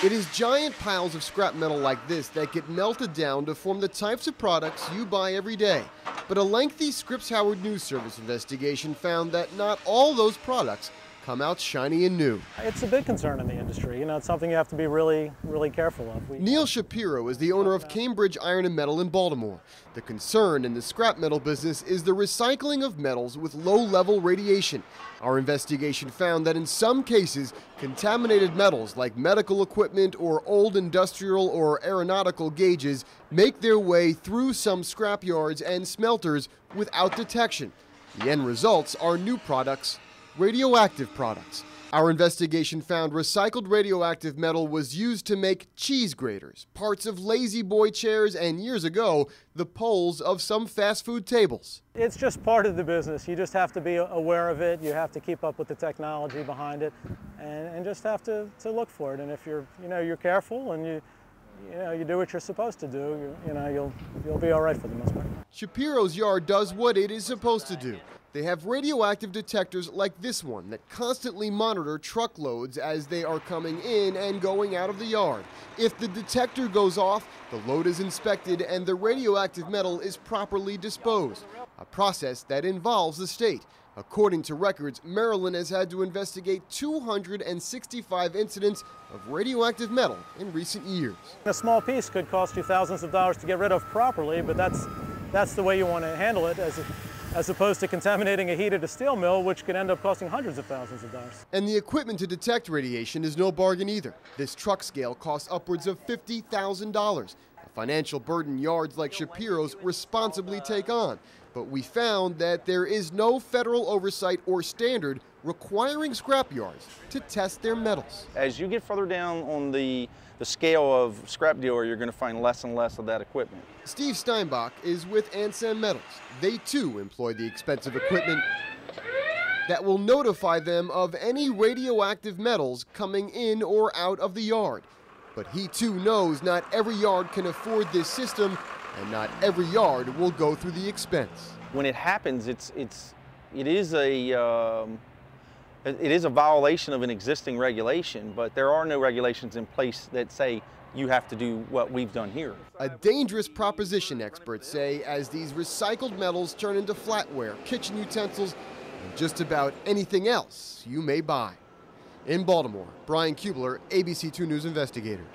It is giant piles of scrap metal like this that get melted down to form the types of products you buy every day. But a lengthy Scripps Howard News Service investigation found that not all those products come out shiny and new. It's a big concern in the industry. You know, it's something you have to be really careful of. Neil Shapiro is the owner of Cambridge Iron and Metal in Baltimore. The concern in the scrap metal business is the recycling of metals with low-level radiation. Our investigation found that in some cases, contaminated metals like medical equipment or old industrial or aeronautical gauges make their way through some scrap yards and smelters without detection. The end results are new products, radioactive products. Our investigation found recycled radioactive metal was used to make cheese graters, parts of lazy boy chairs, and years ago, the poles of some fast food tables. It's just part of the business. You just have to be aware of it. You have to keep up with the technology behind it, and just have to look for it. And if you're careful and you do what you're supposed to do, you'll be all right for the most part. Shapiro's yard does what it is supposed to do. They have radioactive detectors like this one that constantly monitor truckloads as they are coming in and going out of the yard. If the detector goes off, the load is inspected and the radioactive metal is properly disposed, a process that involves the state. According to records, Maryland has had to investigate 265 incidents of radioactive metal in recent years. A small piece could cost you thousands of dollars to get rid of properly, but that's the way you want to handle it, as opposed to contaminating a heat at a steel mill, which could end up costing hundreds of thousands of dollars. And the equipment to detect radiation is no bargain either. This truck scale costs upwards of $50,000, a financial burden yards like Shapiro's responsibly take on. But we found that there is no federal oversight or standard requiring scrap yards to test their metals. As you get further down on the scale of scrap dealer, you're going to find less and less of that equipment. Steve Steinbach is with Ansem Metals. They too employ the expensive equipment that will notify them of any radioactive metals coming in or out of the yard. But he too knows not every yard can afford this system, and not every yard will go through the expense. When it happens, it is a violation of an existing regulation, but there are no regulations in place that say you have to do what we've done here. A dangerous proposition, experts say, as these recycled metals turn into flatware, kitchen utensils, and just about anything else you may buy. In Baltimore, Brian Kubler, ABC 2 News Investigators.